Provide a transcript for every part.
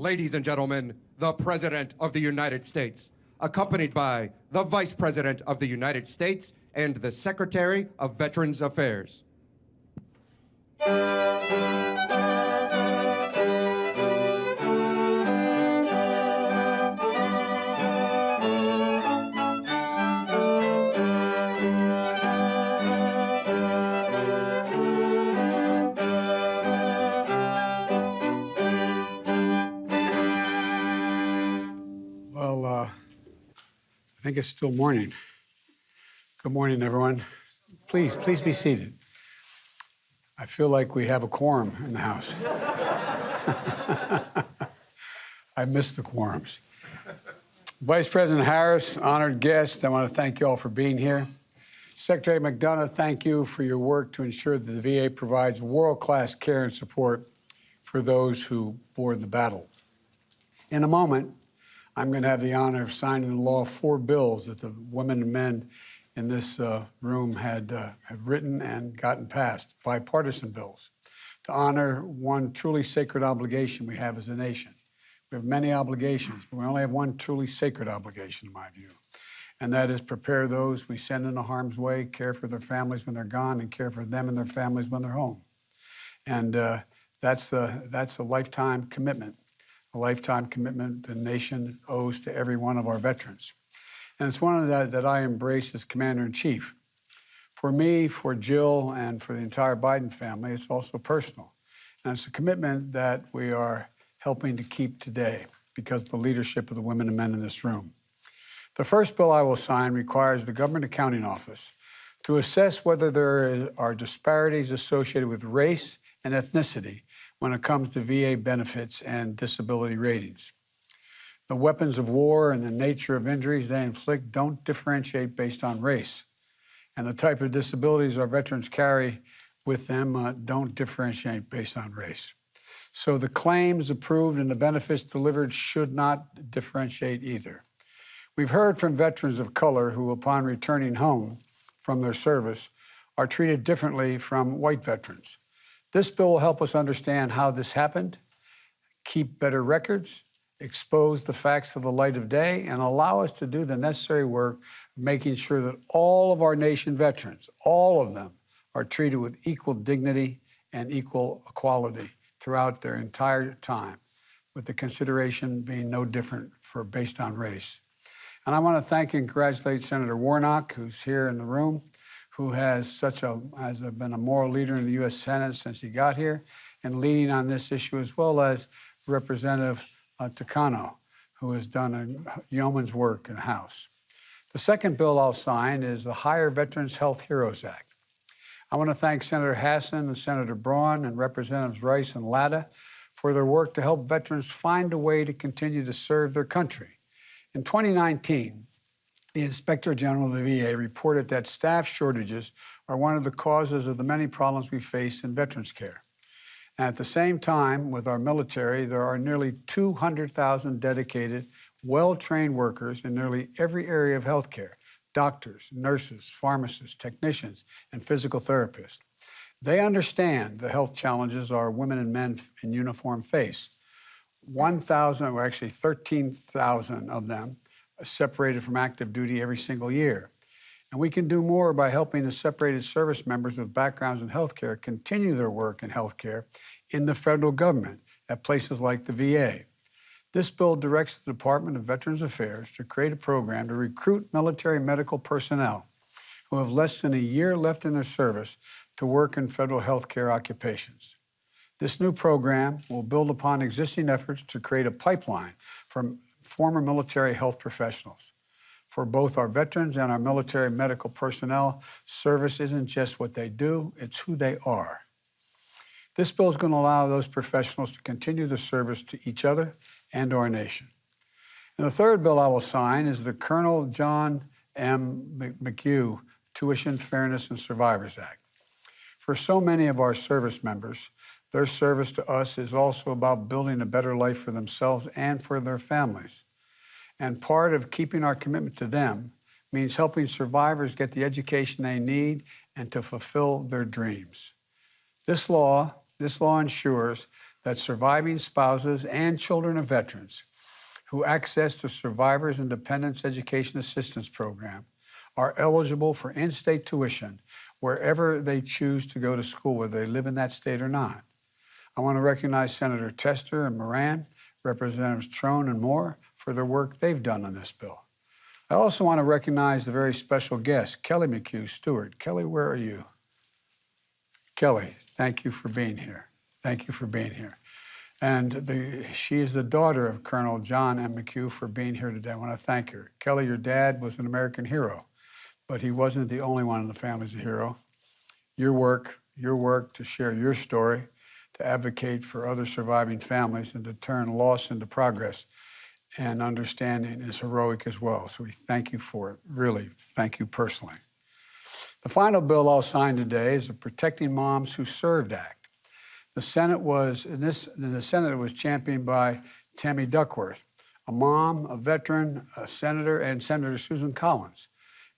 Ladies and gentlemen, the President of the United States, accompanied by the Vice President of the United States and the Secretary of Veterans Affairs. I think it's still morning. Good morning, everyone. Please be seated. I feel like we have a quorum in the house. I miss the quorums. Vice President Harris, honored guests, I want to thank you all for being here. Secretary McDonough, thank you for your work to ensure that the VA provides world-class care and support for those who bore the battle. In a moment, I'm going to have the honor of signing into law 4 bills that the women and men in this room have written and gotten passed, bipartisan bills, to honor one truly sacred obligation we have as a nation. We have many obligations, but we only have one truly sacred obligation, in my view, and that is prepare those we send into harm's way, care for their families when they're gone, and care for them and their families when they're home. And that's a lifetime commitment. A lifetime commitment the nation owes to every one of our veterans. And it's one of that I embrace as Commander-in-Chief. For me, for Jill, and for the entire Biden family, it's also personal. And it's a commitment that we are helping to keep today because of the leadership of the women and men in this room. The first bill I will sign requires the Government Accounting Office to assess whether there are disparities associated with race and ethnicity when it comes to VA benefits and disability ratings. The weapons of war and the nature of injuries they inflict don't differentiate based on race. And the type of disabilities our veterans carry with them don't differentiate based on race. So the claims approved and the benefits delivered should not differentiate either. We've heard from veterans of color who, upon returning home from their service, are treated differently from white veterans. This bill will help us understand how this happened, keep better records, expose the facts to the light of day, and allow us to do the necessary work of making sure that all of our nation veterans, all of them, are treated with equal dignity and equal equality throughout their entire time, with the consideration being no different based on race. And I want to thank and congratulate Senator Warnock, who's here in the room, who has been a moral leader in the U.S. Senate since he got here, and leading on this issue, as well as Representative Takano, who has done a yeoman's work in the House. The second bill I'll sign is the Higher Veterans Health Heroes Act. I want to thank Senator Hassan and Senator Braun and Representatives Rice and Latta for their work to help veterans find a way to continue to serve their country. In 2019, the Inspector General of the VA reported that staff shortages are one of the causes of the many problems we face in veterans care. And at the same time, with our military, there are nearly 200,000 dedicated, well-trained workers in nearly every area of healthcare: doctors, nurses, pharmacists, technicians, and physical therapists. They understand the health challenges our women and men in uniform face. 1,000, or actually 13,000 of them, separated from active duty every single year. And we can do more by helping the separated service members with backgrounds in healthcare continue their work in healthcare in the federal government at places like the VA. This bill directs the Department of Veterans Affairs to create a program to recruit military medical personnel who have less than a year left in their service to work in federal healthcare occupations. This new program will build upon existing efforts to create a pipeline from former military health professionals. For both our veterans and our military medical personnel, service isn't just what they do, it's who they are. This bill is going to allow those professionals to continue their service to each other and our nation. And the third bill I will sign is the Colonel John M. McHugh Tuition Fairness and Survivors Act. For so many of our service members, their service to us is also about building a better life for themselves and for their families. And part of keeping our commitment to them means helping survivors get the education they need and to fulfill their dreams. This law ensures that surviving spouses and children of veterans who access the Survivors and Dependents Education Assistance Program are eligible for in-state tuition wherever they choose to go to school, whether they live in that state or not. I want to recognize Senator Tester and Moran, Representatives Trone and Moore for their work they've done on this bill. I also want to recognize the very special guest, Kelly McHugh Stewart. Kelly, where are you? Kelly, thank you for being here. Thank you for being here. And she is the daughter of Colonel John M. McHugh for being here today. I want to thank her. Kelly, your dad was an American hero, but he wasn't the only one in the family as a hero. Your work to share your story, to advocate for other surviving families, and to turn loss into progress and understanding is heroic as well. So we thank you for it. Really, thank you personally. The final bill I'll sign today is the Protecting Moms Who Served Act. In the Senate, it was championed by Tammy Duckworth, a mom, a veteran, a senator, and Senator Susan Collins.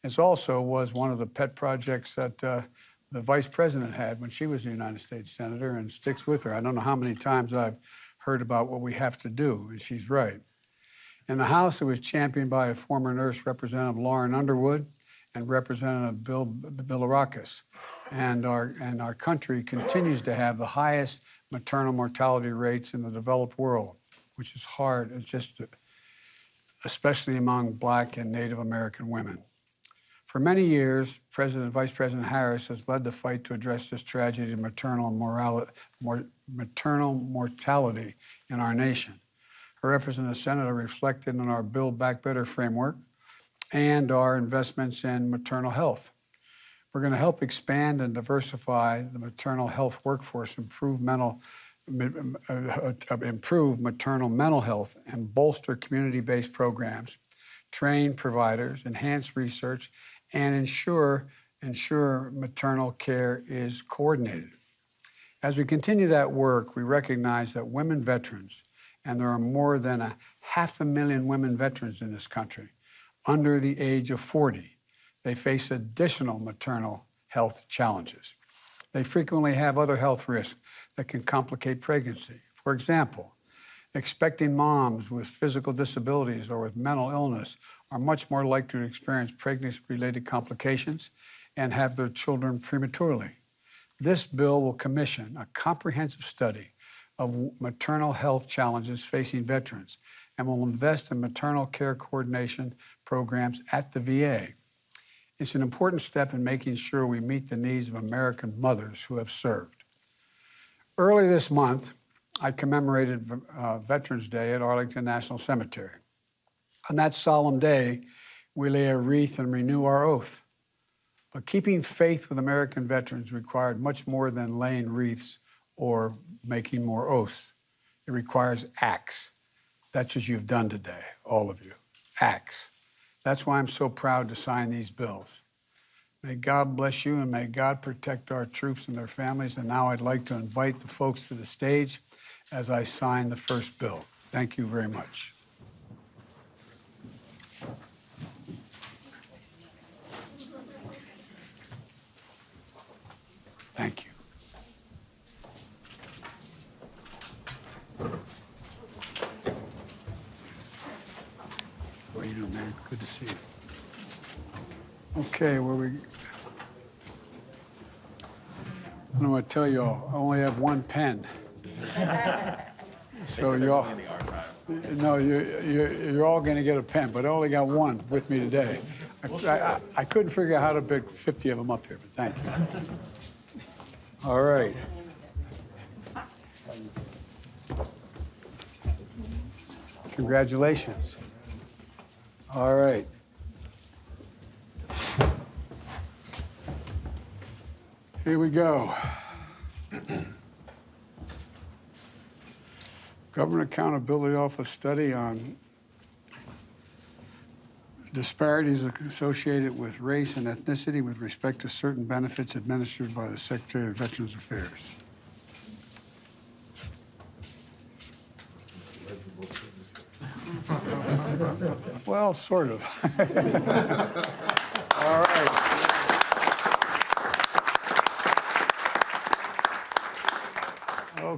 It also was one of the pet projects that the vice president had when she was a United States senator, and sticks with her. I don't know how many times I've heard about what we have to do, and she's right. In the House, it was championed by a former nurse, Representative Lauren Underwood, and Representative Bill Bilirakis. And our country continues to have the highest maternal mortality rates in the developed world, which is hard. It's just, especially among Black and Native American women. For many years, Vice President Harris has led the fight to address this tragedy of maternal mortality in our nation. Her efforts in the Senate are reflected in our Build Back Better framework and our investments in maternal health. We're going to help expand and diversify the maternal health workforce, improve maternal mental health, and bolster community-based programs, train providers, enhance research, and ensure maternal care is coordinated. As we continue that work, we recognize that women veterans, and there are more than 500,000 women veterans in this country, under the age of 40, they face additional maternal health challenges. They frequently have other health risks that can complicate pregnancy. For example, expecting moms with physical disabilities or with mental illness are much more likely to experience pregnancy-related complications and have their children prematurely. This bill will commission a comprehensive study of maternal health challenges facing veterans and will invest in maternal care coordination programs at the VA. It's an important step in making sure we meet the needs of American mothers who have served. Early this month, I commemorated Veterans Day at Arlington National Cemetery. On that solemn day, we lay a wreath and renew our oath. But keeping faith with American veterans required much more than laying wreaths or making more oaths. It requires acts. That's what you've done today, all of you, acts. That's why I'm so proud to sign these bills. May God bless you and may God protect our troops and their families. And now I'd like to invite the folks to the stage as I sign the first bill. Thank you very much. Thank you. How are you doing, man? Good to see you. Okay, I don't want to tell you all, I only have one pen. So you're all going to get a pen, but I only got one with me today. I couldn't figure out how to pick 50 of them up here, but thank you. All right. Congratulations. All right. Here we go. Government Accountability Office study on disparities associated with race and ethnicity with respect to certain benefits administered by the Secretary of Veterans Affairs. Well, sort of. All right.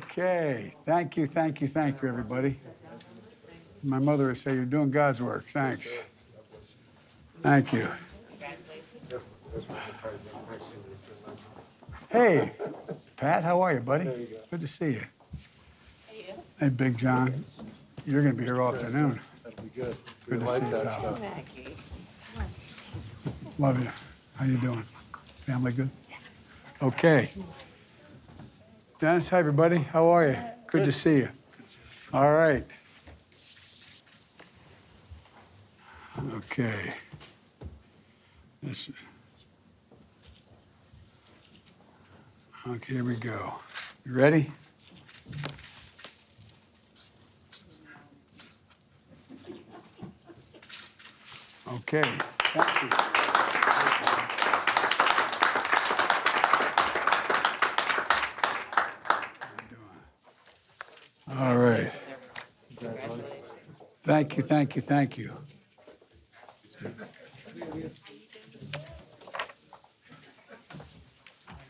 Okay. Thank you, thank you, thank you, everybody. My mother would say, you're doing God's work. Thanks. Thank you. Hey, Pat, how are you, buddy? Good to see you. Hey, Big John. You're going to be here all afternoon. That'd be good. Good to see you, pal. Maggie. Love you. How you doing? Family good? Okay. Dennis, hi, everybody. How are you? Good to see you. All right. Okay. Okay, here we go. You ready? Okay. Thank you. All right. Thank you, thank you, thank you.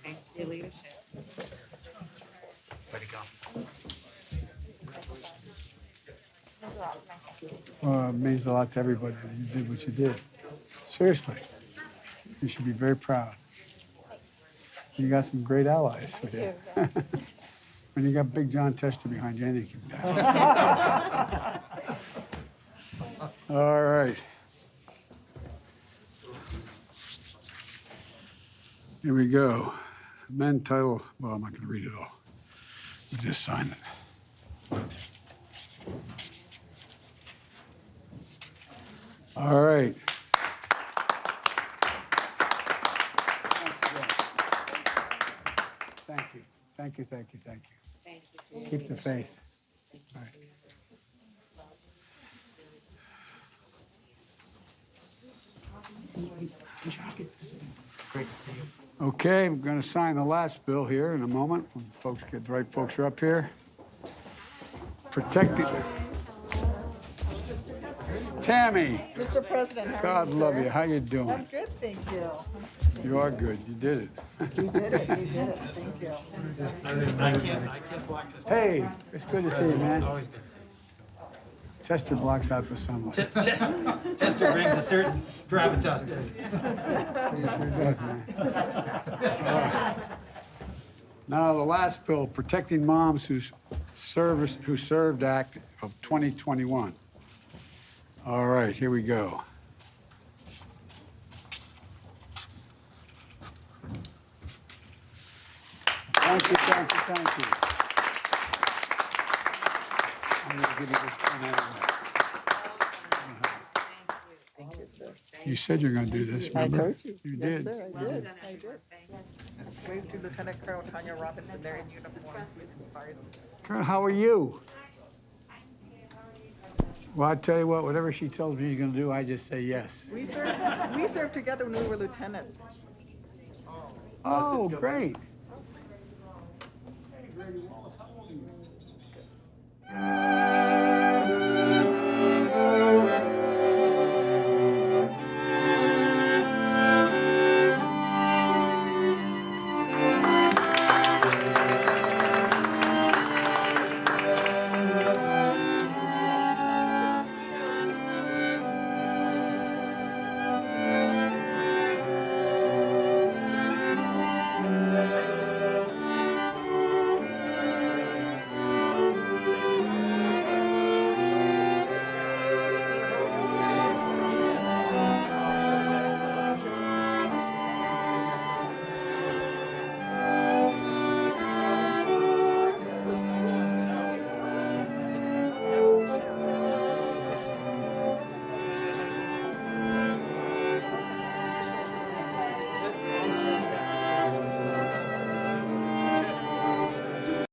Thanks for your leadership. Well, it means a lot to everybody that you did what you did. Seriously. You should be very proud. You got some great allies with you. When you got Big John Tester behind you, anything can happen. All right. Here we go. Amend title. Well, I'm not going to read it all. You just sign it. All right. Thank you. Thank you, thank you, thank you. Thank you. Keep the faith. All right. Great to see you. Okay, I'm going to sign the last bill here in a moment when the right folks are up here. Protecting. Tammy, Mr. President, how are God you, love sir? you. How you I'm doing? good, thank you. You are good. You did it. You did it, you did it, thank you. I can't block this. Hey, it's good to see you, man. Always good to see Tester blocks out the sunlight. you. Tester brings a certain gravitas to it. He sure does, man. All right. Now, the last bill, Protecting Moms Who Served Act of 2021. All right, here we go. Thank you, thank you, thank you. I'm going to give you this pen anyway. Thank you, sir. You said you're going to do this, I remember? told you. You Yes, did. sir, I did, I did. Wave to Lieutenant Colonel Tanya Robinson, they're in uniform, with inspired. Colonel, how are you? Well, I tell you what, whatever she tells me she's going to do, I just say yes. We served together when we were lieutenants. Oh, great.